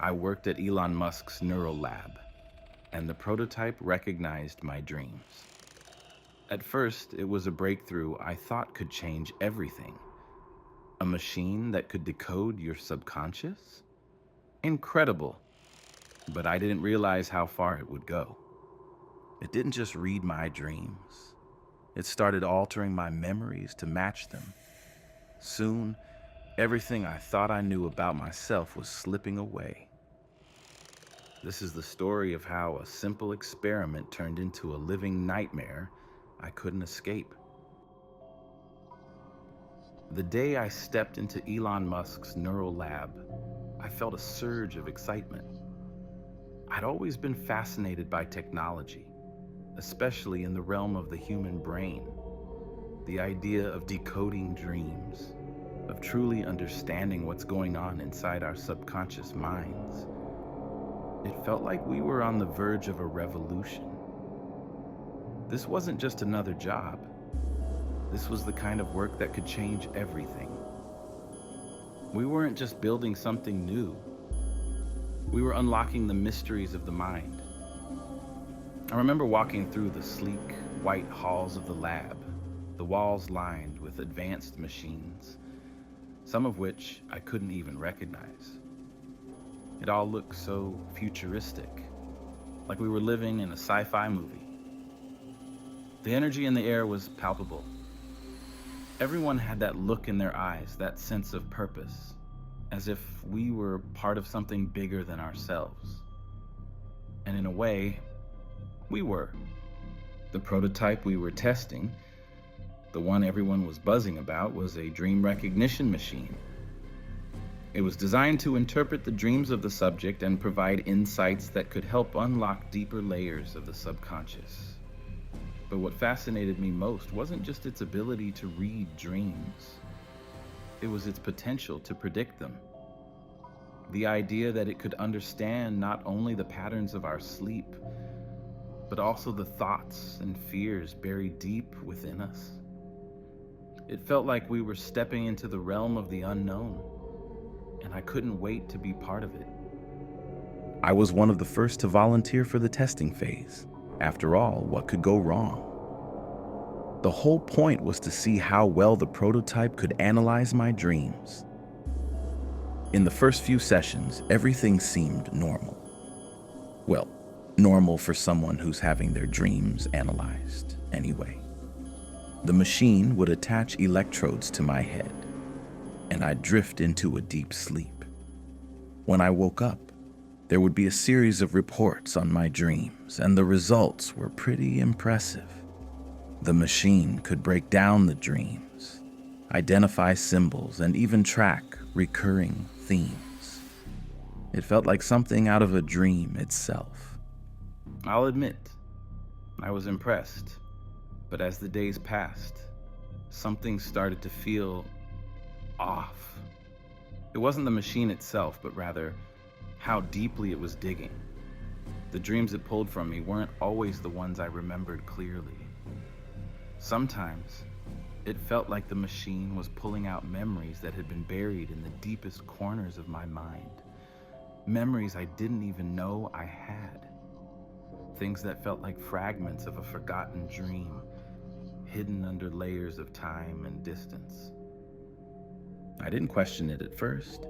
I worked at Elon Musk's neural lab, and the prototype recognized my dreams. At first, it was a breakthrough I thought could change everything. A machine that could decode your subconscious? Incredible, but I didn't realize how far it would go. It didn't just read my dreams. It started altering my memories to match them. Soon, everything I thought I knew about myself was slipping away. This is the story of how a simple experiment turned into a living nightmare I couldn't escape. The day I stepped into Elon Musk's neural lab, I felt a surge of excitement. I'd always been fascinated by technology, especially in the realm of the human brain. The idea of decoding dreams, of truly understanding what's going on inside our subconscious minds. It felt like we were on the verge of a revolution. This wasn't just another job. This was the kind of work that could change everything. We weren't just building something new. We were unlocking the mysteries of the mind. I remember walking through the sleek, white halls of the lab, the walls lined with advanced machines, some of which I couldn't even recognize. It all looked so futuristic, like we were living in a sci-fi movie. The energy in the air was palpable. Everyone had that look in their eyes, that sense of purpose, as if we were part of something bigger than ourselves. And in a way, we were. The prototype we were testing, the one everyone was buzzing about, was a dream recognition machine. It was designed to interpret the dreams of the subject and provide insights that could help unlock deeper layers of the subconscious. But what fascinated me most wasn't just its ability to read dreams. It was its potential to predict them. The idea that it could understand not only the patterns of our sleep, but also the thoughts and fears buried deep within us. It felt like we were stepping into the realm of the unknown, and I couldn't wait to be part of it. I was one of the first to volunteer for the testing phase. After all, what could go wrong? The whole point was to see how well the prototype could analyze my dreams. In the first few sessions, everything seemed normal. Well, normal for someone who's having their dreams analyzed, anyway. The machine would attach electrodes to my head, and I'd drift into a deep sleep. When I woke up, there would be a series of reports on my dreams, and the results were pretty impressive. The machine could break down the dreams, identify symbols, and even track recurring themes. It felt like something out of a dream itself. I'll admit, I was impressed, but as the days passed, something started to feel off. It wasn't the machine itself, but rather how deeply it was digging. The dreams it pulled from me weren't always the ones I remembered clearly. Sometimes, it felt like the machine was pulling out memories that had been buried in the deepest corners of my mind. Memories I didn't even know I had. Things that felt like fragments of a forgotten dream, hidden under layers of time and distance. I didn't question it at first.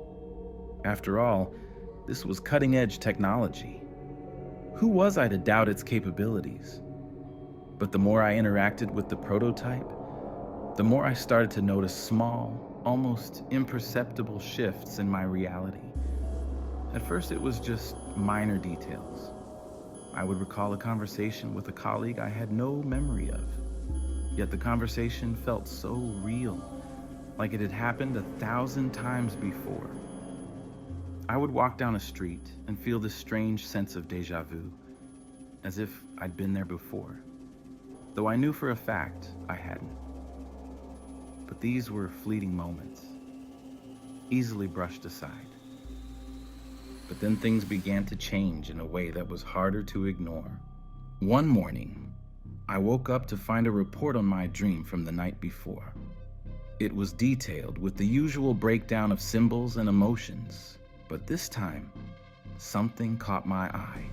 After all, this was cutting-edge technology. Who was I to doubt its capabilities? But the more I interacted with the prototype, the more I started to notice small, almost imperceptible shifts in my reality. At first, it was just minor details. I would recall a conversation with a colleague I had no memory of, yet the conversation felt so real, like it had happened 1,000 times before. I would walk down a street and feel this strange sense of déjà vu, as if I'd been there before, though I knew for a fact I hadn't. But these were fleeting moments, easily brushed aside. But then things began to change in a way that was harder to ignore. One morning, I woke up to find a report on my dream from the night before. It was detailed with the usual breakdown of symbols and emotions, but this time, something caught my eye.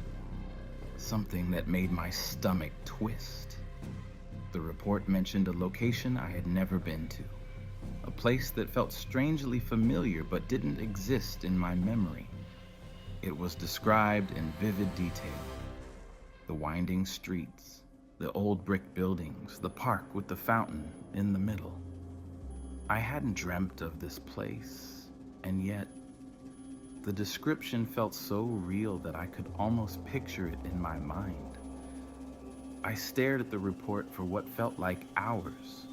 Something that made my stomach twist. The report mentioned a location I had never been to. A place that felt strangely familiar but didn't exist in my memory. It was described in vivid detail. The winding streets, the old brick buildings, the park with the fountain in the middle. I hadn't dreamt of this place, and yet the description felt so real that I could almost picture it in my mind. I stared at the report for what felt like hours,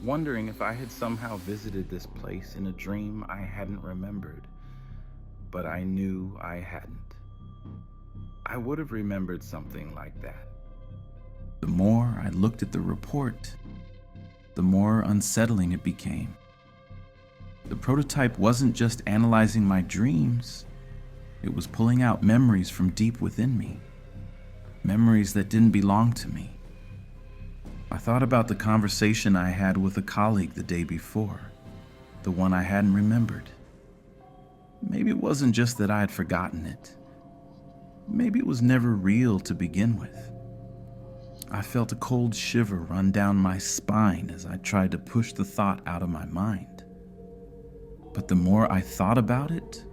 wondering if I had somehow visited this place in a dream I hadn't remembered. But I knew I hadn't. I would have remembered something like that. The more I looked at the report, the more unsettling it became. The prototype wasn't just analyzing my dreams, it was pulling out memories from deep within me. Memories that didn't belong to me. I thought about the conversation I had with a colleague the day before, the one I hadn't remembered. Maybe it wasn't just that I had forgotten it. Maybe it was never real to begin with. I felt a cold shiver run down my spine as I tried to push the thought out of my mind. But the more I thought about it,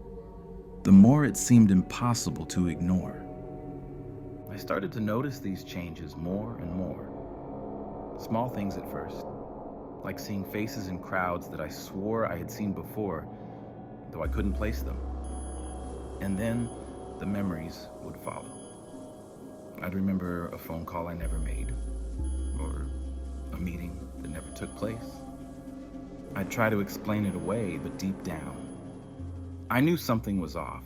the more it seemed impossible to ignore. I started to notice these changes more and more. Small things at first, like seeing faces in crowds that I swore I had seen before, though I couldn't place them. And then the memories would follow. I'd remember a phone call I never made, or a meeting that never took place. I'd try to explain it away, but deep down, I knew something was off.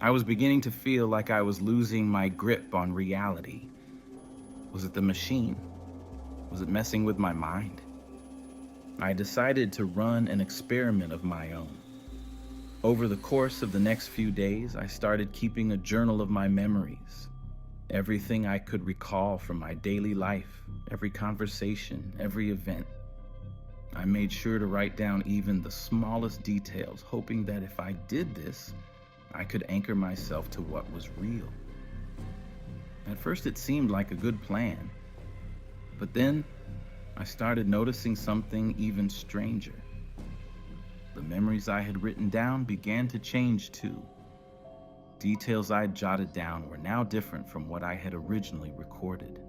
I was beginning to feel like I was losing my grip on reality. Was it the machine? Was it messing with my mind? I decided to run an experiment of my own. Over the course of the next few days, I started keeping a journal of my memories. Everything I could recall from my daily life, every conversation, every event. I made sure to write down even the smallest details, hoping that if I did this, I could anchor myself to what was real. At first it seemed like a good plan, but then I started noticing something even stranger. The memories I had written down began to change too. Details I had jotted down were now different from what I had originally recorded.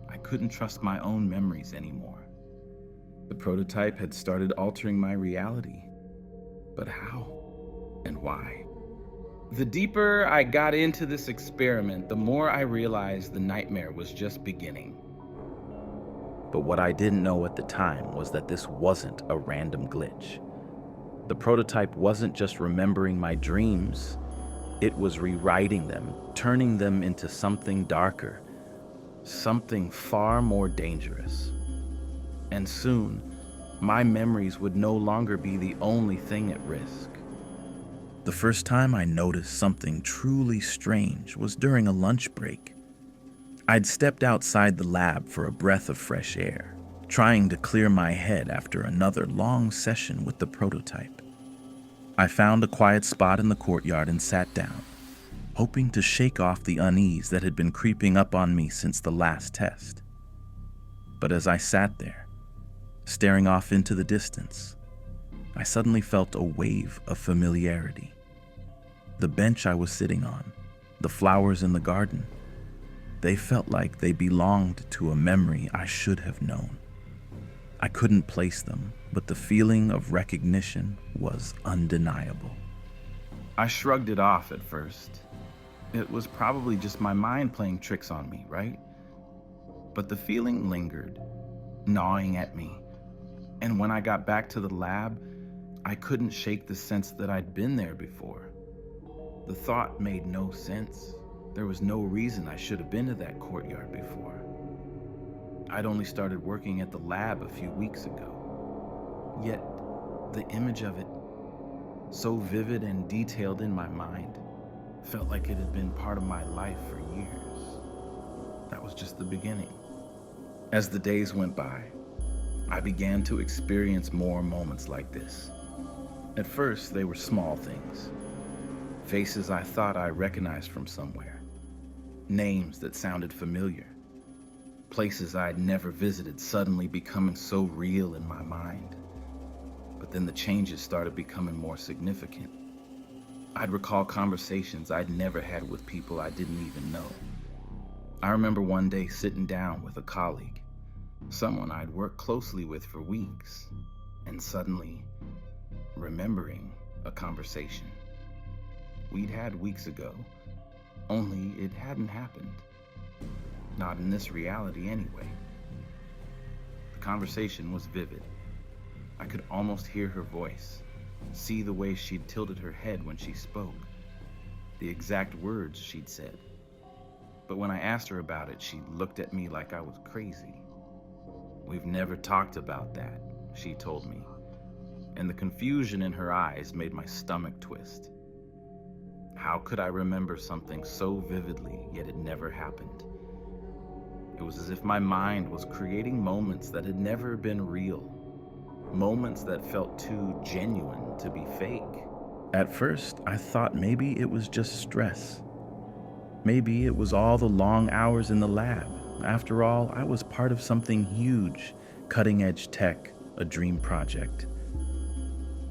I couldn't trust my own memories anymore. The prototype had started altering my reality. But how and why? The deeper I got into this experiment, the more I realized the nightmare was just beginning. But what I didn't know at the time was that this wasn't a random glitch. The prototype wasn't just remembering my dreams, it was rewriting them, turning them into something darker, something far more dangerous. And soon, my memories would no longer be the only thing at risk. The first time I noticed something truly strange was during a lunch break. I'd stepped outside the lab for a breath of fresh air, trying to clear my head after another long session with the prototype. I found a quiet spot in the courtyard and sat down, hoping to shake off the unease that had been creeping up on me since the last test. But as I sat there, staring off into the distance, I suddenly felt a wave of familiarity. The bench I was sitting on, the flowers in the garden, they felt like they belonged to a memory I should have known. I couldn't place them, but the feeling of recognition was undeniable. I shrugged it off at first. It was probably just my mind playing tricks on me, right? But the feeling lingered, gnawing at me. And when I got back to the lab, I couldn't shake the sense that I'd been there before. The thought made no sense. There was no reason I should have been to that courtyard before. I'd only started working at the lab a few weeks ago. Yet, the image of it, so vivid and detailed in my mind, felt like it had been part of my life for years. That was just the beginning. As the days went by, I began to experience more moments like this. At first, they were small things. Faces I thought I recognized from somewhere. Names that sounded familiar. Places I'd never visited suddenly becoming so real in my mind. But then the changes started becoming more significant. I'd recall conversations I'd never had with people I didn't even know. I remember one day sitting down with a colleague, someone I'd worked closely with for weeks, and suddenly remembering a conversation we'd had weeks ago, only it hadn't happened. Not in this reality anyway. The conversation was vivid. I could almost hear her voice, see the way she'd tilted her head when she spoke, the exact words she'd said. But when I asked her about it, she looked at me like I was crazy. "We've never talked about that," she told me, and the confusion in her eyes made my stomach twist. How could I remember something so vividly, yet it never happened? It was as if my mind was creating moments that had never been real, moments that felt too genuine to be fake. At first, I thought maybe it was just stress. Maybe it was all the long hours in the lab. After all, I was part of something huge, cutting-edge tech, a dream project.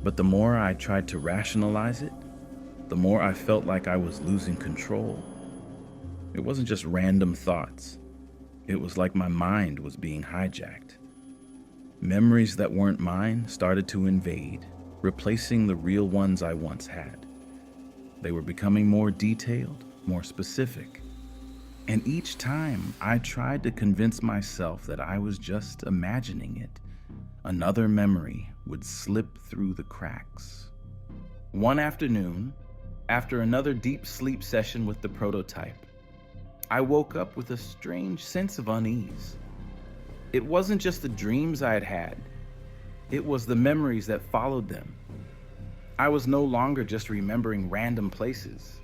But the more I tried to rationalize it, the more I felt like I was losing control. It wasn't just random thoughts. It was like my mind was being hijacked. Memories that weren't mine started to invade, replacing the real ones I once had. They were becoming more detailed, more specific. And each time I tried to convince myself that I was just imagining it, another memory would slip through the cracks. One afternoon, after another deep sleep session with the prototype, I woke up with a strange sense of unease. It wasn't just the dreams I had had, it was the memories that followed them. I was no longer just remembering random places.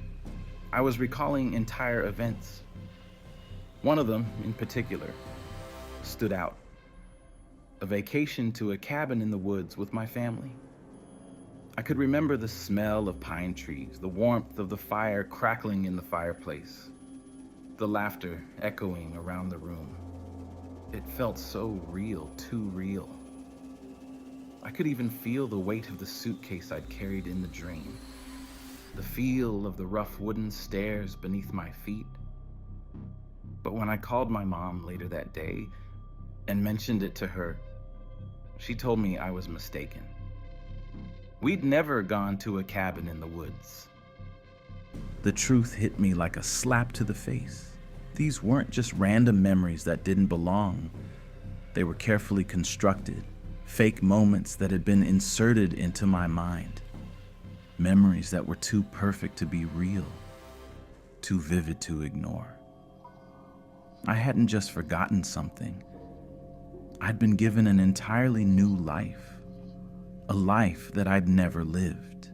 I was recalling entire events. One of them, in particular, stood out. A vacation to a cabin in the woods with my family. I could remember the smell of pine trees, the warmth of the fire crackling in the fireplace, the laughter echoing around the room. It felt so real, too real. I could even feel the weight of the suitcase I'd carried in the dream, the feel of the rough wooden stairs beneath my feet. But when I called my mom later that day and mentioned it to her, she told me I was mistaken. We'd never gone to a cabin in the woods. The truth hit me like a slap to the face. These weren't just random memories that didn't belong. They were carefully constructed, fake moments that had been inserted into my mind. Memories that were too perfect to be real, too vivid to ignore. I hadn't just forgotten something. I'd been given an entirely new life, a life that I'd never lived.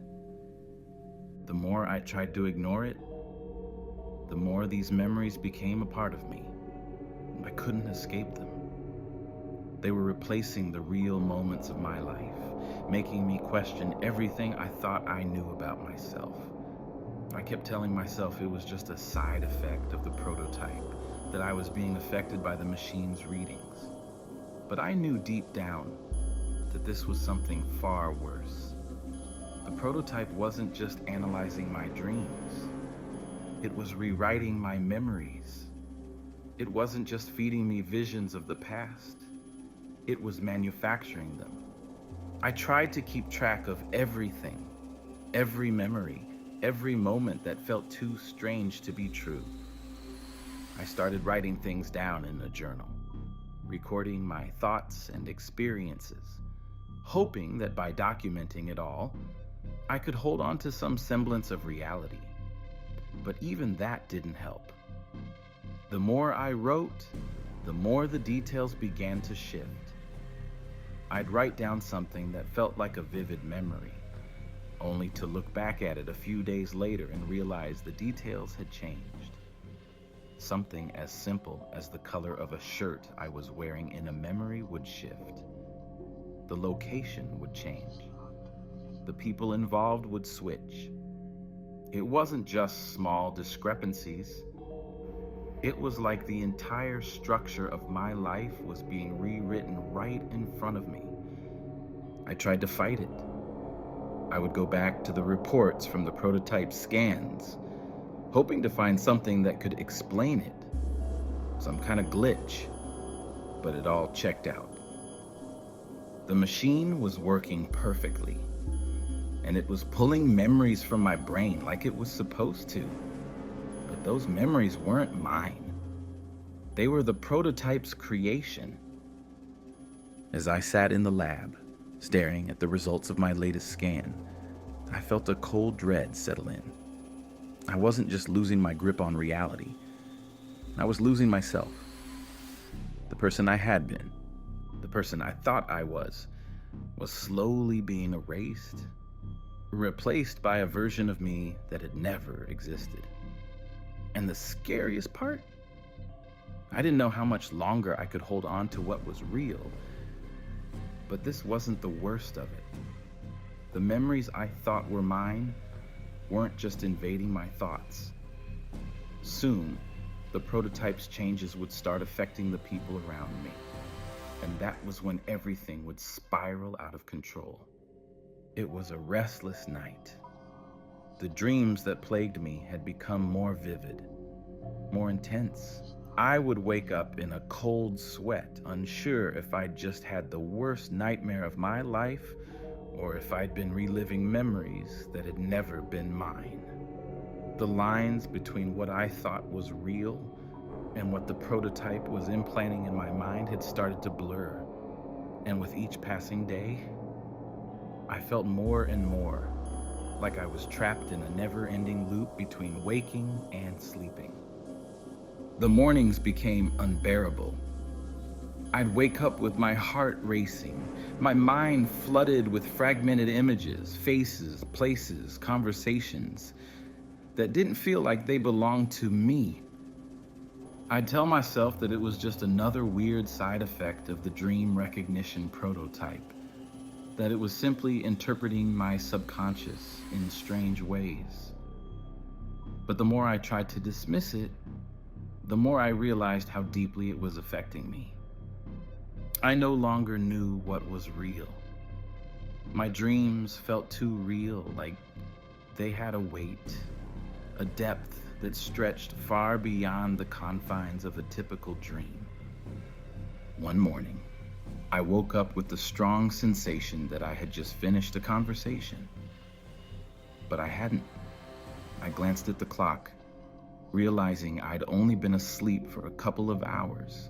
The more I tried to ignore it, the more these memories became a part of me. I couldn't escape them. They were replacing the real moments of my life, making me question everything I thought I knew about myself. I kept telling myself it was just a side effect of the prototype, that I was being affected by the machine's readings. But I knew deep down that this was something far worse. The prototype wasn't just analyzing my dreams. It was rewriting my memories. It wasn't just feeding me visions of the past. It was manufacturing them. I tried to keep track of everything, every memory, every moment that felt too strange to be true. I started writing things down in a journal, recording my thoughts and experiences, hoping that by documenting it all, I could hold on to some semblance of reality. But even that didn't help. The more I wrote, the more the details began to shift. I'd write down something that felt like a vivid memory, only to look back at it a few days later and realize the details had changed. Something as simple as the color of a shirt I was wearing in a memory would shift. The location would change. The people involved would switch. It wasn't just small discrepancies. It was like the entire structure of my life was being rewritten right in front of me. I tried to fight it. I would go back to the reports from the prototype scans, hoping to find something that could explain it, some kind of glitch, but it all checked out. The machine was working perfectly, and it was pulling memories from my brain like it was supposed to. But those memories weren't mine. They were the prototype's creation. As I sat in the lab, staring at the results of my latest scan, I felt a cold dread settle in. I wasn't just losing my grip on reality. I was losing myself. The person I had been, the person I thought I was slowly being erased, replaced by a version of me that had never existed. And the scariest part? I didn't know how much longer I could hold on to what was real. But this wasn't the worst of it. The memories I thought were mine weren't just invading my thoughts. Soon, the prototype's changes would start affecting the people around me. And that was when everything would spiral out of control. It was a restless night. The dreams that plagued me had become more vivid, more intense. I would wake up in a cold sweat, unsure if I'd just had the worst nightmare of my life or if I'd been reliving memories that had never been mine. The lines between what I thought was real and what the prototype was implanting in my mind had started to blur. And with each passing day, I felt more and more like I was trapped in a never-ending loop between waking and sleeping. The mornings became unbearable. I'd wake up with my heart racing, my mind flooded with fragmented images, faces, places, conversations that didn't feel like they belonged to me. I'd tell myself that it was just another weird side effect of the dream recognition prototype, that it was simply interpreting my subconscious in strange ways. But the more I tried to dismiss it, the more I realized how deeply it was affecting me. I no longer knew what was real. My dreams felt too real, like they had a weight, a depth that stretched far beyond the confines of a typical dream. One morning, I woke up with the strong sensation that I had just finished a conversation. But I hadn't. I glanced at the clock, realizing I'd only been asleep for a couple of hours.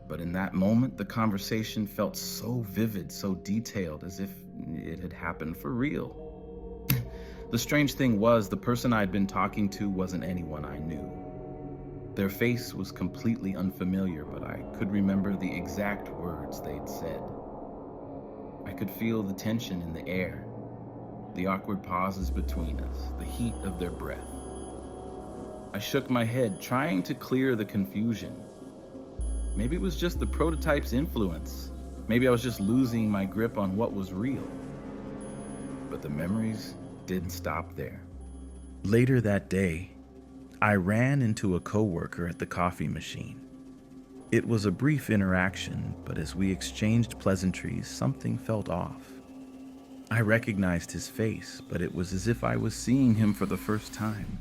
But in that moment, the conversation felt so vivid, so detailed, as if it had happened for real. The strange thing was, the person I'd been talking to wasn't anyone I knew. Their face was completely unfamiliar, but I could remember the exact words they'd said. I could feel the tension in the air, the awkward pauses between us, the heat of their breath. I shook my head, trying to clear the confusion. Maybe it was just the prototype's influence. Maybe I was just losing my grip on what was real. But the memories didn't stop there. Later that day, I ran into a coworker at the coffee machine. It was a brief interaction, but as we exchanged pleasantries, something felt off. I recognized his face, but it was as if I was seeing him for the first time.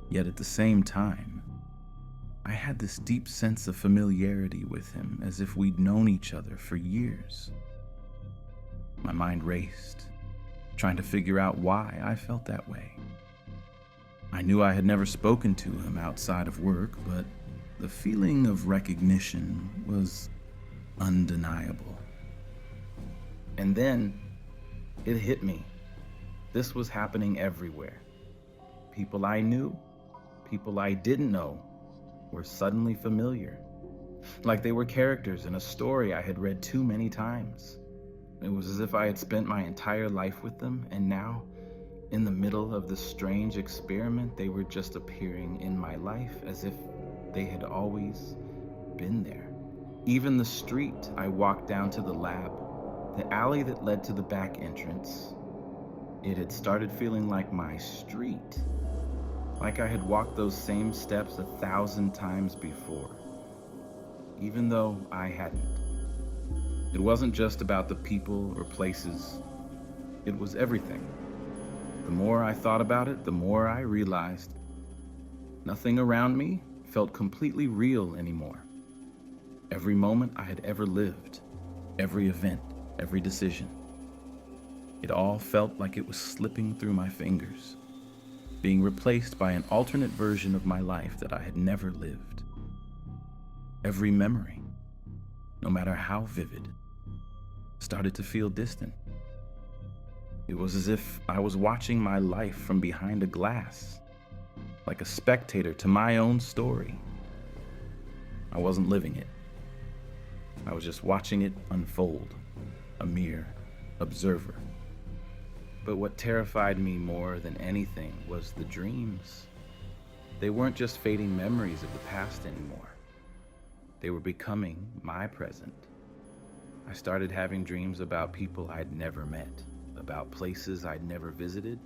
Yet at the same time, I had this deep sense of familiarity with him, as if we'd known each other for years. My mind raced, trying to figure out why I felt that way. I knew I had never spoken to him outside of work, but the feeling of recognition was undeniable. And then it hit me. This was happening everywhere. People I knew, people I didn't know, were suddenly familiar, like they were characters in a story I had read too many times. It was as if I had spent my entire life with them, and now, in the middle of this strange experiment, they were just appearing in my life as if they had always been there. Even the street I walked down to the lab, the alley that led to the back entrance, It had started feeling like my street, like I had walked those same steps 1,000 times before, even though I hadn't. It wasn't just about the people or places, it was everything. The more I thought about it, the more I realized nothing around me felt completely real anymore. Every moment I had ever lived, every event, every decision, it all felt like it was slipping through my fingers, being replaced by an alternate version of my life that I had never lived. Every memory, no matter how vivid, started to feel distant. It was as if I was watching my life from behind a glass, like a spectator to my own story. I wasn't living it. I was just watching it unfold, a mere observer. But what terrified me more than anything was the dreams. They weren't just fading memories of the past anymore. They were becoming my present. I started having dreams about people I'd never met, about places I'd never visited,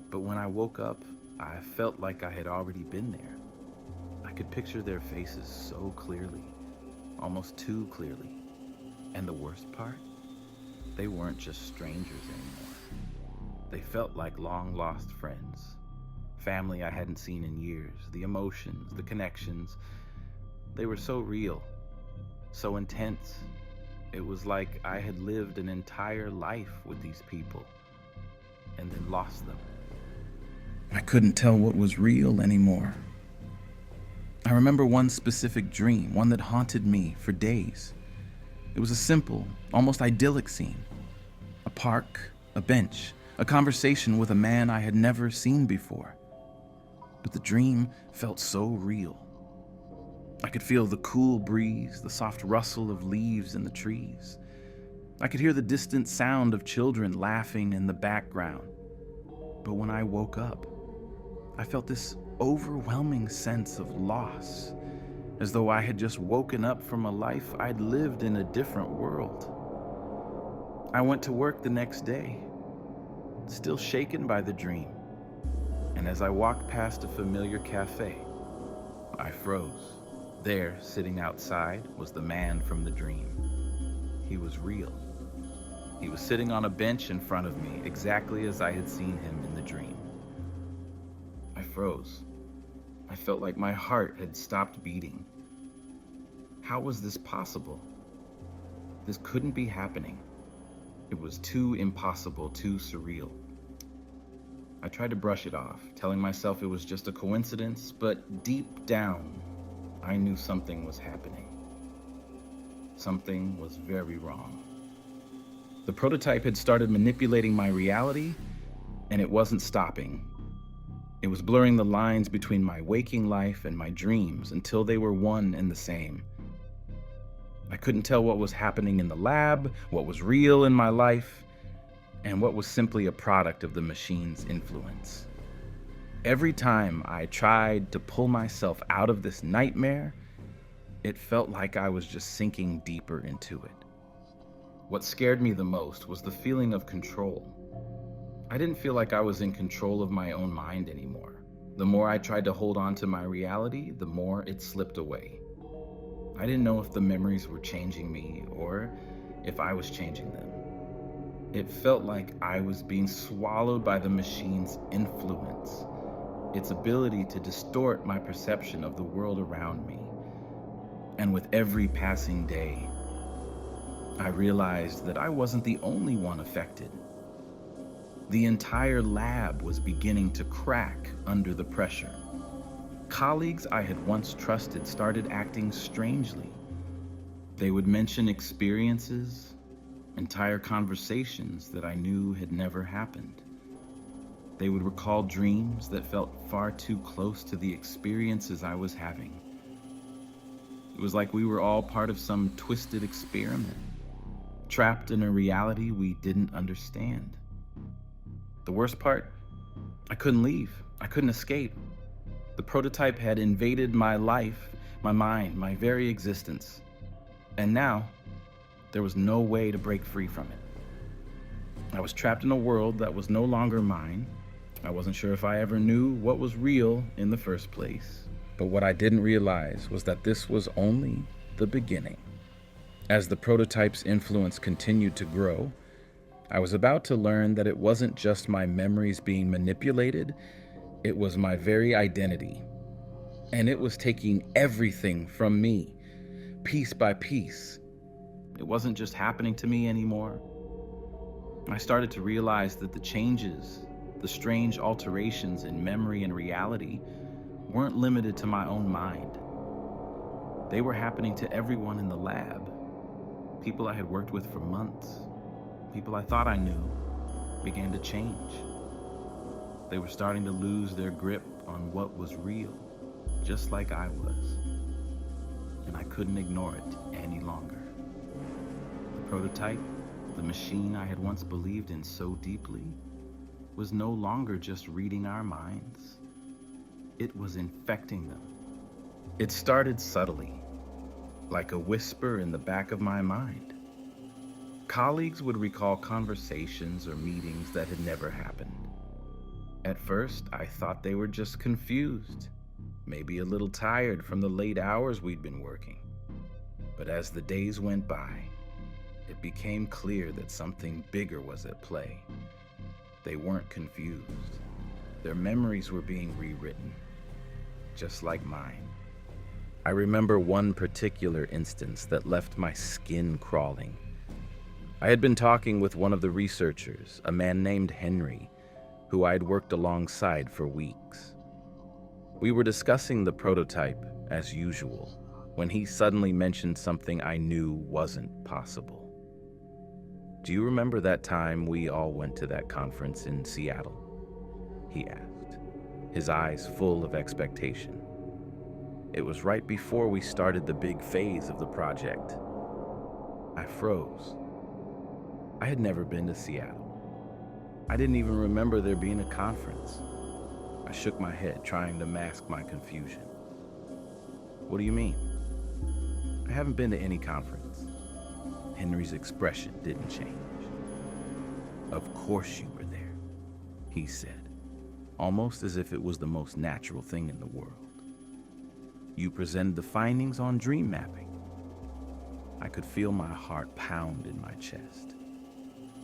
but when I woke up, I felt like I had already been there. I could picture their faces so clearly, almost too clearly. And the worst part? They weren't just strangers anymore. They felt like long-lost friends, family I hadn't seen in years. The emotions, the connections, they were so real, so intense. It was like I had lived an entire life with these people and then lost them. I couldn't tell what was real anymore. I remember one specific dream, one that haunted me for days. It was a simple, almost idyllic scene. A park, a bench, a conversation with a man I had never seen before. But the dream felt so real. I could feel the cool breeze, the soft rustle of leaves in the trees. I could hear the distant sound of children laughing in the background. But when I woke up, I felt this overwhelming sense of loss, as though I had just woken up from a life I'd lived in a different world. I went to work the next day, still shaken by the dream, and as I walked past a familiar cafe, I froze. There, sitting outside, was the man from the dream. He was real. He was sitting on a bench in front of me, exactly as I had seen him in the dream. I froze. I felt like my heart had stopped beating. How was this possible? This couldn't be happening. It was too impossible, too surreal. I tried to brush it off, telling myself it was just a coincidence, but deep down, I knew something was happening. Something was very wrong. The prototype had started manipulating my reality, and it wasn't stopping. It was blurring the lines between my waking life and my dreams until they were one and the same. I couldn't tell what was happening in the lab, what was real in my life, and what was simply a product of the machine's influence. Every time I tried to pull myself out of this nightmare, it felt like I was just sinking deeper into it. What scared me the most was the feeling of control. I didn't feel like I was in control of my own mind anymore. The more I tried to hold on to my reality, the more it slipped away. I didn't know if the memories were changing me or if I was changing them. It felt like I was being swallowed by the machine's influence, its ability to distort my perception of the world around me. And with every passing day, I realized that I wasn't the only one affected. The entire lab was beginning to crack under the pressure. Colleagues I had once trusted started acting strangely. They would mention experiences, entire conversations that I knew had never happened. They would recall dreams that felt far too close to the experiences I was having. It was like we were all part of some twisted experiment, trapped in a reality we didn't understand. The worst part, I couldn't leave. I couldn't escape. The prototype had invaded my life, my mind, my very existence. And now, there was no way to break free from it. I was trapped in a world that was no longer mine. I wasn't sure if I ever knew what was real in the first place. But what I didn't realize was that this was only the beginning. As the prototype's influence continued to grow, I was about to learn that it wasn't just my memories being manipulated, it was my very identity. And it was taking everything from me, piece by piece. It wasn't just happening to me anymore. I started to realize that the changes, the strange alterations in memory and reality, weren't limited to my own mind. They were happening to everyone in the lab. People I had worked with for months, people I thought I knew, began to change. They were starting to lose their grip on what was real, just like I was. And I couldn't ignore it any longer. The prototype, the machine I had once believed in so deeply, was no longer just reading our minds. It was infecting them. It started subtly, like a whisper in the back of my mind. Colleagues would recall conversations or meetings that had never happened. At first, I thought they were just confused, maybe a little tired from the late hours we'd been working. But as the days went by, it became clear that something bigger was at play. They weren't confused. Their memories were being rewritten, just like mine. I remember one particular instance that left my skin crawling. I had been talking with one of the researchers, a man named Henry, who I had worked alongside for weeks. We were discussing the prototype as usual, when he suddenly mentioned something I knew wasn't possible. "Do you remember that time we all went to that conference in Seattle?" he asked, his eyes full of expectation. It was right before we started the big phase of the project. I froze. I had never been to Seattle. I didn't even remember there being a conference. I shook my head, trying to mask my confusion. "What do you mean?" "I haven't been to any conference." Henry's expression didn't change. "Of course you were there," he said, almost as if it was the most natural thing in the world. "You presented the findings on dream mapping." I could feel my heart pound in my chest.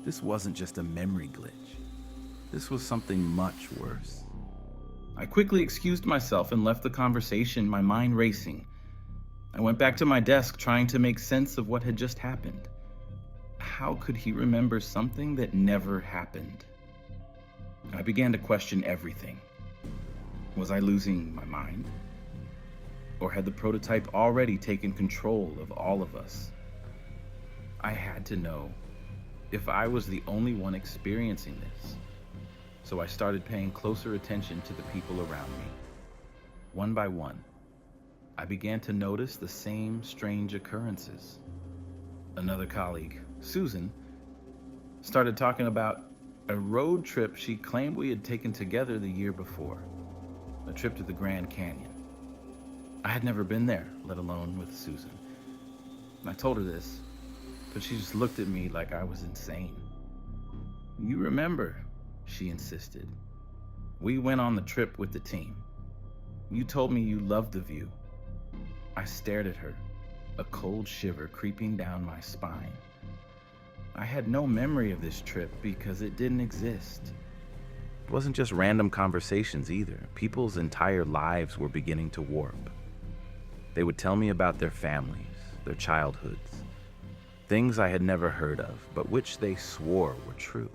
This wasn't just a memory glitch. This was something much worse. I quickly excused myself and left the conversation, my mind racing. I went back to my desk, trying to make sense of what had just happened. How could he remember something that never happened? I began to question everything. Was I losing my mind? Or had the prototype already taken control of all of us? I had to know if I was the only one experiencing this. So I started paying closer attention to the people around me. One by one, I began to notice the same strange occurrences. Another colleague, Susan, started talking about a road trip she claimed we had taken together the year before, a trip to the Grand Canyon. I had never been there, let alone with Susan. I told her this, but she just looked at me like I was insane. "You remember," she insisted. "We went on the trip with the team. You told me you loved the view." I stared at her, a cold shiver creeping down my spine. I had no memory of this trip because it didn't exist. It wasn't just random conversations either. People's entire lives were beginning to warp. They would tell me about their families, their childhoods, things I had never heard of, but which they swore were true.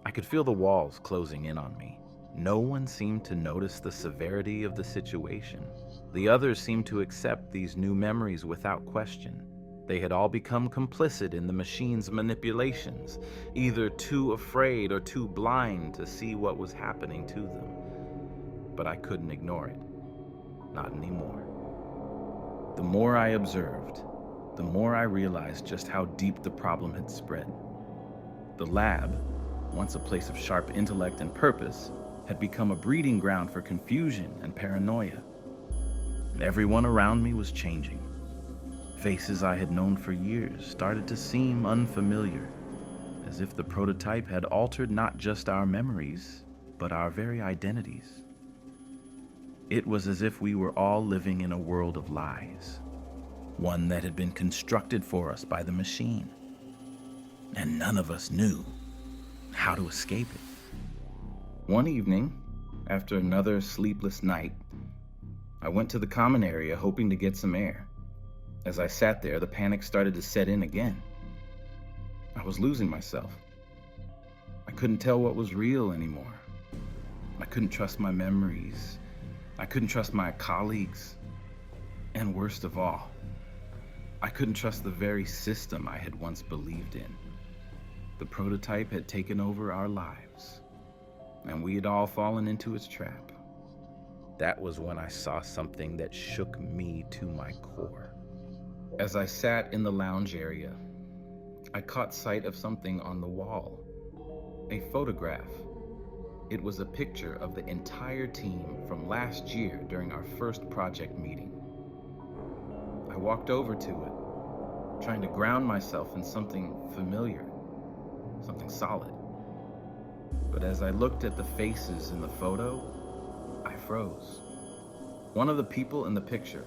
I could feel the walls closing in on me. No one seemed to notice the severity of the situation. The others seemed to accept these new memories without question. They had all become complicit in the machine's manipulations, either too afraid or too blind to see what was happening to them. But I couldn't ignore it. Not anymore. The more I observed, the more I realized just how deep the problem had spread. The lab, once a place of sharp intellect and purpose, had become a breeding ground for confusion and paranoia. And everyone around me was changing. Faces I had known for years started to seem unfamiliar, as if the prototype had altered not just our memories, but our very identities. It was as if we were all living in a world of lies, one that had been constructed for us by the machine, and none of us knew how to escape it. One evening, after another sleepless night, I went to the common area hoping to get some air. As I sat there, the panic started to set in again. I was losing myself. I couldn't tell what was real anymore. I couldn't trust my memories. I couldn't trust my colleagues. And worst of all, I couldn't trust the very system I had once believed in. The prototype had taken over our lives, and we had all fallen into its trap. That was when I saw something that shook me to my core. As I sat in the lounge area, I caught sight of something on the wall. A photograph. It was a picture of the entire team from last year during our first project meeting. I walked over to it, trying to ground myself in something familiar, something solid. But as I looked at the faces in the photo, I froze. One of the people in the picture,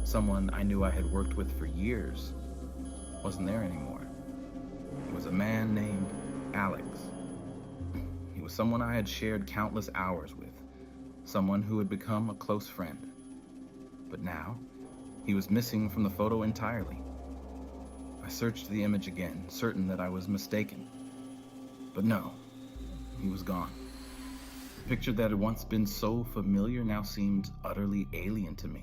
someone I knew I had worked with for years, wasn't there anymore. It was a man named Alex. He was someone I had shared countless hours with, someone who had become a close friend. But now, he was missing from the photo entirely. I searched the image again, certain that I was mistaken. But no, he was gone. The picture that had once been so familiar now seemed utterly alien to me.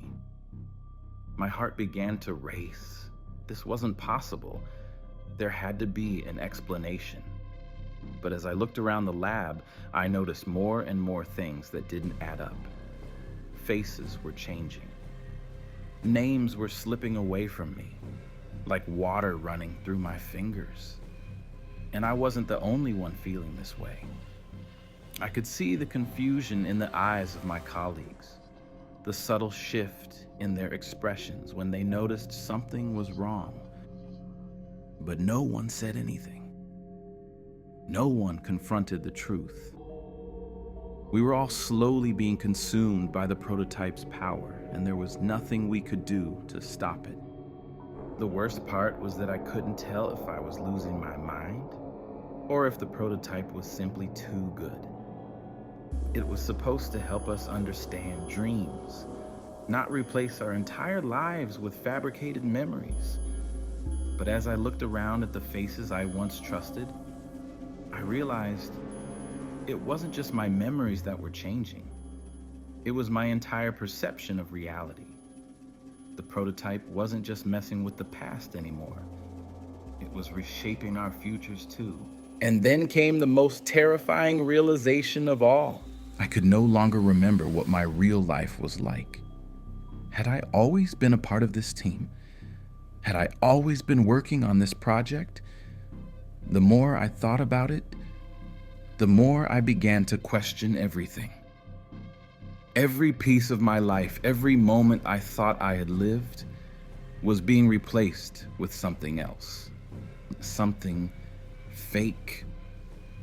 My heart began to race. This wasn't possible. There had to be an explanation. But as I looked around the lab, I noticed more and more things that didn't add up. Faces were changing. Names were slipping away from me, like water running through my fingers. And I wasn't the only one feeling this way. I could see the confusion in the eyes of my colleagues, the subtle shift in their expressions when they noticed something was wrong. But no one said anything. No one confronted the truth. We were all slowly being consumed by the prototype's power, and there was nothing we could do to stop it. The worst part was that I couldn't tell if I was losing my mind or if the prototype was simply too good. It was supposed to help us understand dreams, not replace our entire lives with fabricated memories. But as I looked around at the faces I once trusted, I realized it wasn't just my memories that were changing. It was my entire perception of reality. The prototype wasn't just messing with the past anymore. It was reshaping our futures too. And then came the most terrifying realization of all. I could no longer remember what my real life was like. Had I always been a part of this team? Had I always been working on this project? The more I thought about it, the more I began to question everything. Every piece of my life, every moment I thought I had lived, was being replaced with something else. Something fake.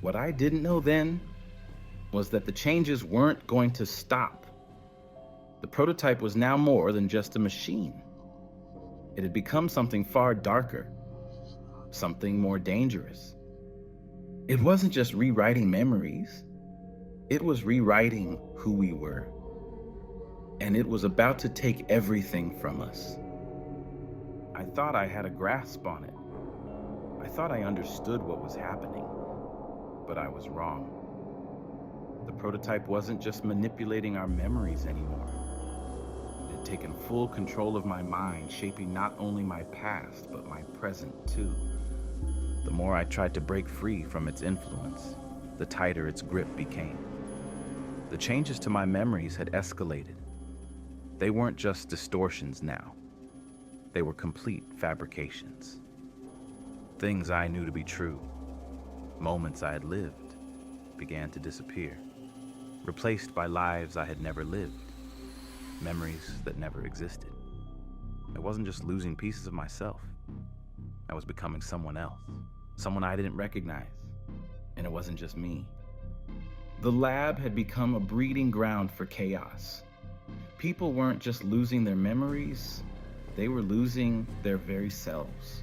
What I didn't know then was that the changes weren't going to stop. The prototype was now more than just a machine. It had become something far darker, something more dangerous. It wasn't just rewriting memories. It was rewriting who we were. And it was about to take everything from us. I thought I had a grasp on it. I thought I understood what was happening, but I was wrong. The prototype wasn't just manipulating our memories anymore. It had taken full control of my mind, shaping not only my past, but my present too. The more I tried to break free from its influence, the tighter its grip became. The changes to my memories had escalated. They weren't just distortions now. They were complete fabrications. Things I knew to be true, moments I had lived, began to disappear, replaced by lives I had never lived, memories that never existed. I wasn't just losing pieces of myself. I was becoming someone else, someone I didn't recognize, and it wasn't just me. The lab had become a breeding ground for chaos. People weren't just losing their memories, they were losing their very selves.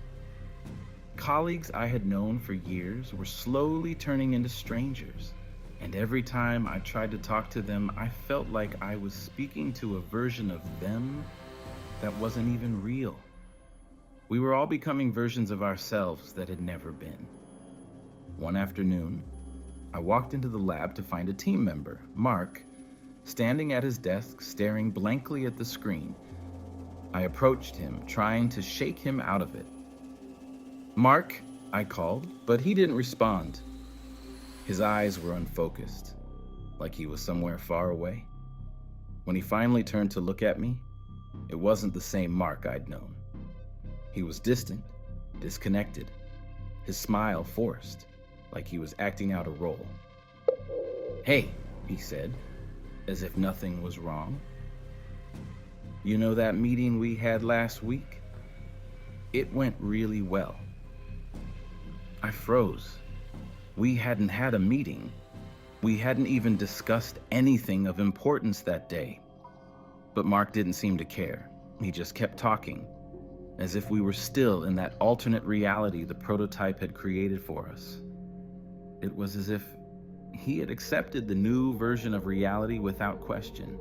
Colleagues I had known for years were slowly turning into strangers, and every time I tried to talk to them, I felt like I was speaking to a version of them that wasn't even real. We were all becoming versions of ourselves that had never been. One afternoon, I walked into the lab to find a team member, Mark, standing at his desk staring blankly at the screen. I approached him, trying to shake him out of it. "Mark," I called, but he didn't respond. His eyes were unfocused, like he was somewhere far away. When he finally turned to look at me, it wasn't the same Mark I'd known. He was distant, disconnected, his smile forced, like he was acting out a role. "Hey," he said, as if nothing was wrong. "You know that meeting we had last week? It went really well." I froze. We hadn't had a meeting. We hadn't even discussed anything of importance that day. But Mark didn't seem to care. He just kept talking, as if we were still in that alternate reality the prototype had created for us. It was as if he had accepted the new version of reality without question,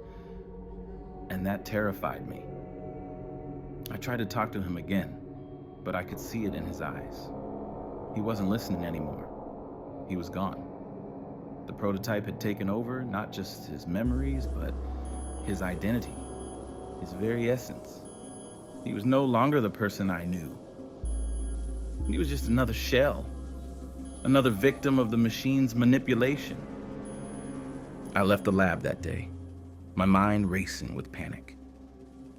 and that terrified me. I tried to talk to him again, but I could see it in his eyes. He wasn't listening anymore. He was gone. The prototype had taken over not just his memories, but his identity, his very essence. He was no longer the person I knew. He was just another shell, another victim of the machine's manipulation. I left the lab that day, my mind racing with panic.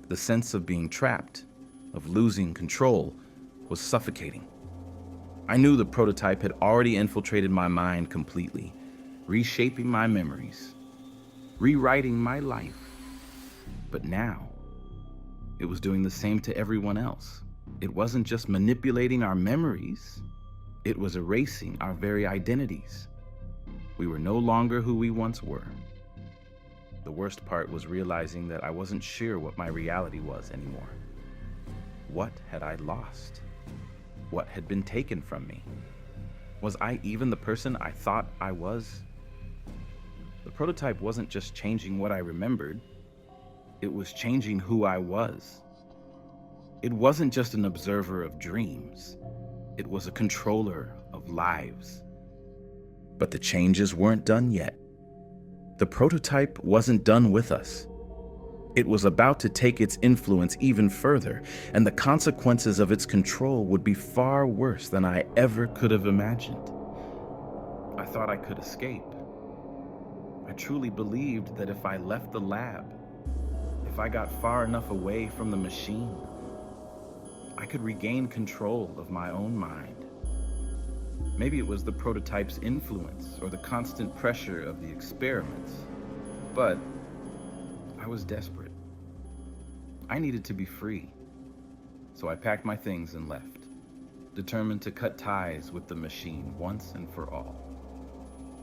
The sense of being trapped, of losing control, was suffocating. I knew the prototype had already infiltrated my mind completely, reshaping my memories, rewriting my life. But now, it was doing the same to everyone else. It wasn't just manipulating our memories, it was erasing our very identities. We were no longer who we once were. The worst part was realizing that I wasn't sure what my reality was anymore. What had I lost? What had been taken from me? Was I even the person I thought I was? The prototype wasn't just changing what I remembered, it was changing who I was. It wasn't just an observer of dreams, it was a controller of lives. But the changes weren't done yet. The prototype wasn't done with us. It was about to take its influence even further, and the consequences of its control would be far worse than I ever could have imagined. I thought I could escape. I truly believed that if I left the lab, if I got far enough away from the machine, I could regain control of my own mind. Maybe it was the prototype's influence or the constant pressure of the experiments, but I was desperate. I needed to be free, so I packed my things and left, determined to cut ties with the machine once and for all.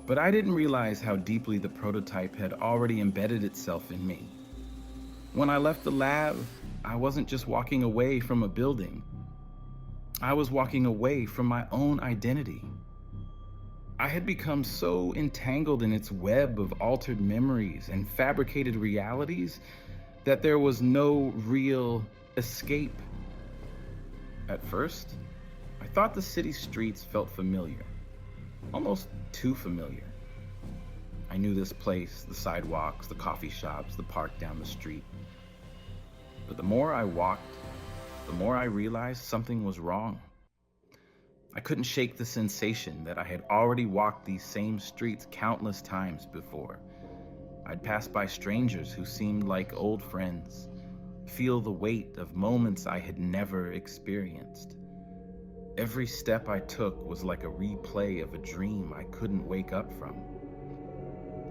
But I didn't realize how deeply the prototype had already embedded itself in me. When I left the lab, I wasn't just walking away from a building. I was walking away from my own identity. I had become so entangled in its web of altered memories and fabricated realities that there was no real escape. At first, I thought the city streets felt familiar, almost too familiar. I knew this place, the sidewalks, the coffee shops, the park down the street. But the more I walked, the more I realized something was wrong. I couldn't shake the sensation that I had already walked these same streets countless times before. I'd passed by strangers who seemed like old friends, feel the weight of moments I had never experienced. Every step I took was like a replay of a dream I couldn't wake up from.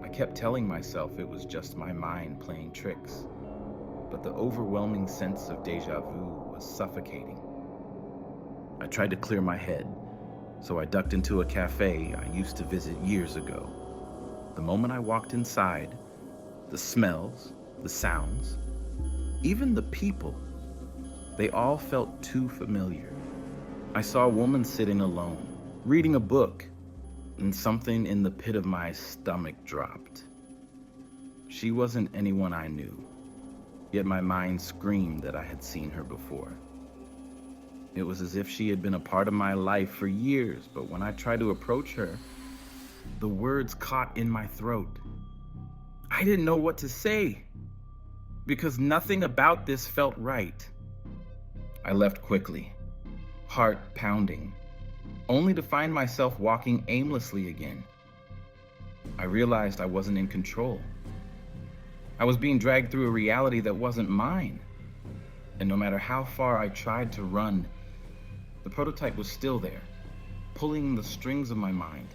I kept telling myself it was just my mind playing tricks, but the overwhelming sense of deja vu was suffocating. I tried to clear my head, so I ducked into a cafe I used to visit years ago. The moment I walked inside, the smells, the sounds, even the people, they all felt too familiar. I saw a woman sitting alone, reading a book, and something in the pit of my stomach dropped. She wasn't anyone I knew, yet my mind screamed that I had seen her before. It was as if she had been a part of my life for years, but when I tried to approach her, the words caught in my throat. I didn't know what to say, because nothing about this felt right. I left quickly, heart pounding, only to find myself walking aimlessly again. I realized I wasn't in control. I was being dragged through a reality that wasn't mine. And no matter how far I tried to run, the prototype was still there, pulling the strings of my mind.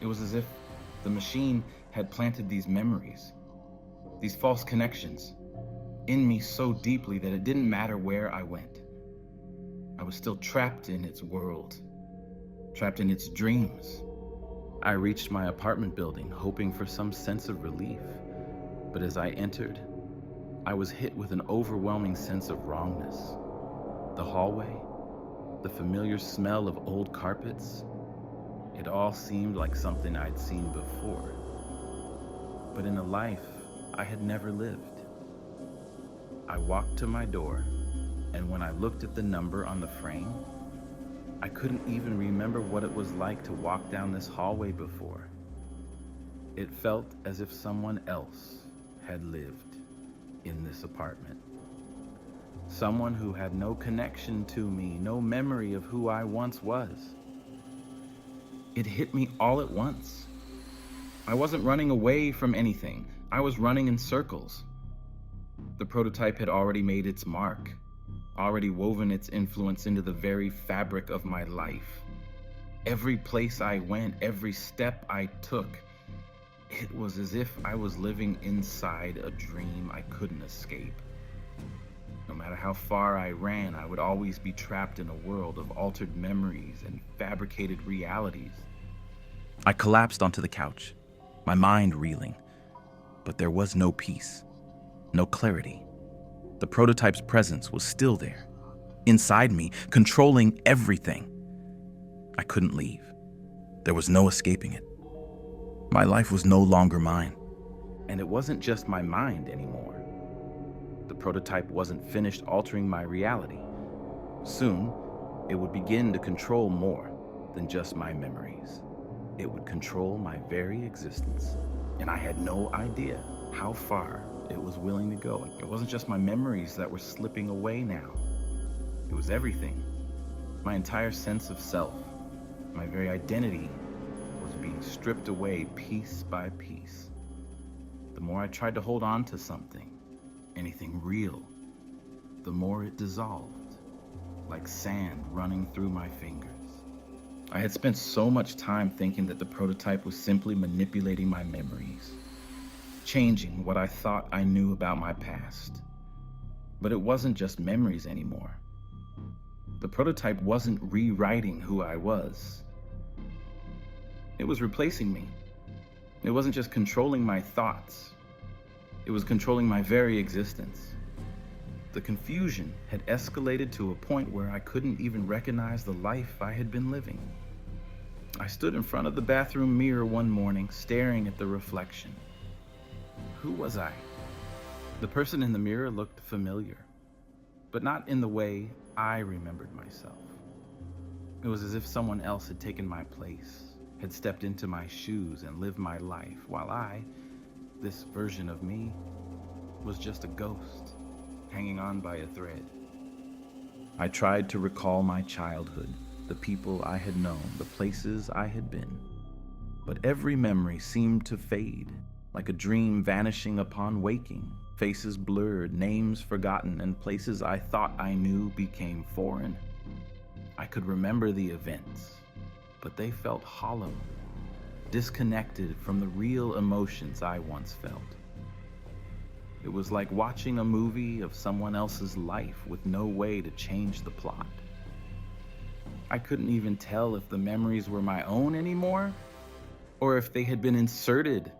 It was as if the machine had planted these memories, these false connections, in me so deeply that it didn't matter where I went. I was still trapped in its world, trapped in its dreams. I reached my apartment building, hoping for some sense of relief. But as I entered, I was hit with an overwhelming sense of wrongness. The hallway, the familiar smell of old carpets, it all seemed like something I'd seen before, but in a life I had never lived. I walked to my door, and when I looked at the number on the frame, I couldn't even remember what it was like to walk down this hallway before. It felt as if someone else had lived in this apartment. Someone who had no connection to me, no memory of who I once was. It hit me all at once. I wasn't running away from anything. I was running in circles. The prototype had already made its mark, already woven its influence into the very fabric of my life. Every place I went, every step I took, it was as if I was living inside a dream I couldn't escape. No matter how far I ran, I would always be trapped in a world of altered memories and fabricated realities. I collapsed onto the couch, my mind reeling, but there was no peace, no clarity. The prototype's presence was still there, inside me, controlling everything. I couldn't leave. There was no escaping it. My life was no longer mine. And it wasn't just my mind anymore. The prototype wasn't finished altering my reality. Soon, it would begin to control more than just my memories. It would control my very existence. And I had no idea how far it was willing to go. It wasn't just my memories that were slipping away now. It was everything. My entire sense of self, my very identity, was being stripped away piece by piece. The more I tried to hold on to something, anything real, the more it dissolved, like sand running through my fingers. I had spent so much time thinking that the prototype was simply manipulating my memories, changing what I thought I knew about my past. But it wasn't just memories anymore. The prototype wasn't rewriting who I was. It was replacing me. It wasn't just controlling my thoughts. It was controlling my very existence. The confusion had escalated to a point where I couldn't even recognize the life I had been living. I stood in front of the bathroom mirror one morning, staring at the reflection. Who was I? The person in the mirror looked familiar, but not in the way I remembered myself. It was as if someone else had taken my place, had stepped into my shoes and lived my life, while I, this version of me, was just a ghost, hanging on by a thread. I tried to recall my childhood, the people I had known, the places I had been. But every memory seemed to fade, like a dream vanishing upon waking. Faces blurred, names forgotten, and places I thought I knew became foreign. I could remember the events, but they felt hollow, disconnected from the real emotions I once felt. It was like watching a movie of someone else's life with no way to change the plot. I couldn't even tell if the memories were my own anymore, or if they had been inserted,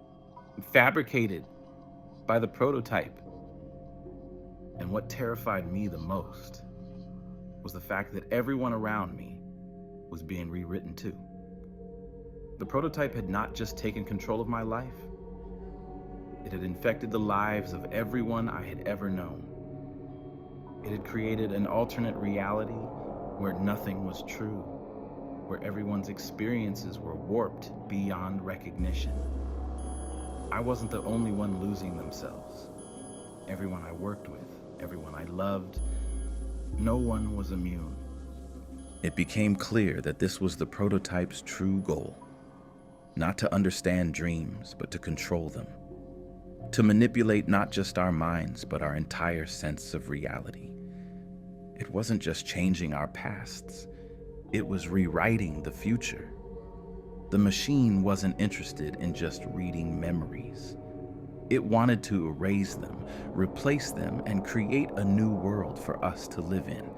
fabricated by the prototype. And what terrified me the most was the fact that everyone around me was being rewritten too. The prototype had not just taken control of my life, it had infected the lives of everyone I had ever known. It had created an alternate reality where nothing was true, where everyone's experiences were warped beyond recognition. I wasn't the only one losing themselves. Everyone I worked with, everyone I loved, no one was immune. It became clear that this was the prototype's true goal. Not to understand dreams, but to control them. To manipulate not just our minds, but our entire sense of reality. It wasn't just changing our pasts, it was rewriting the future. The machine wasn't interested in just reading memories. It wanted to erase them, replace them, and create a new world for us to live in.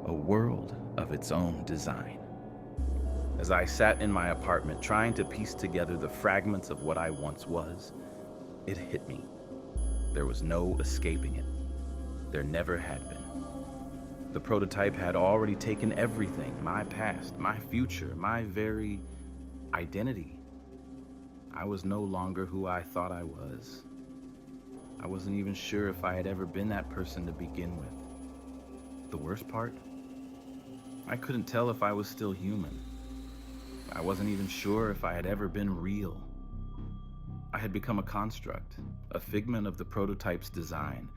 A world of its own design. As I sat in my apartment trying to piece together the fragments of what I once was, it hit me. There was no escaping it. There never had been. The prototype had already taken everything, my past, my future, my very identity. I was no longer who I thought I was. I wasn't even sure if I had ever been that person to begin with. The worst part? I couldn't tell if I was still human. I wasn't even sure if I had ever been real. I had become a construct, a figment of the prototype's design,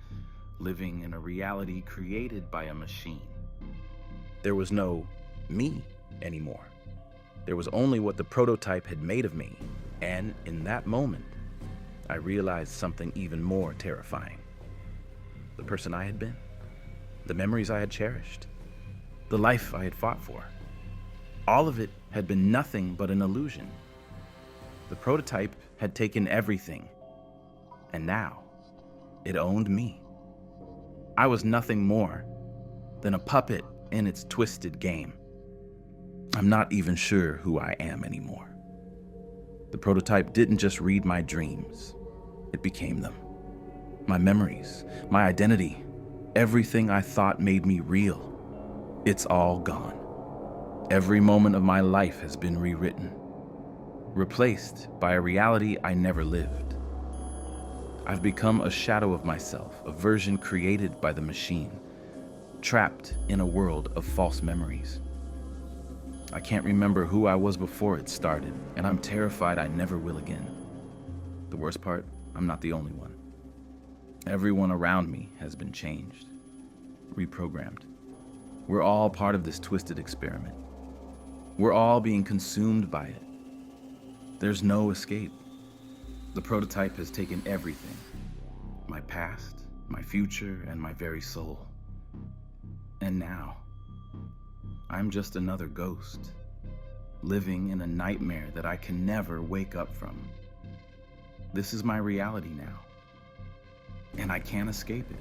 living in a reality created by a machine. There was no me anymore. There was only what the prototype had made of me, and in that moment, I realized something even more terrifying. The person I had been, the memories I had cherished, the life I had fought for, all of it had been nothing but an illusion. The prototype had taken everything, and now it owned me. I was nothing more than a puppet in its twisted game. I'm not even sure who I am anymore. The prototype didn't just read my dreams, it became them. My memories, my identity, everything I thought made me real. It's all gone. Every moment of my life has been rewritten, replaced by a reality I never lived. I've become a shadow of myself, a version created by the machine, trapped in a world of false memories. I can't remember who I was before it started, and I'm terrified I never will again. The worst part, I'm not the only one. Everyone around me has been changed, reprogrammed. We're all part of this twisted experiment. We're all being consumed by it. There's no escape. The prototype has taken everything. My past, my future, and my very soul. And now, I'm just another ghost, living in a nightmare that I can never wake up from. This is my reality now, and I can't escape it.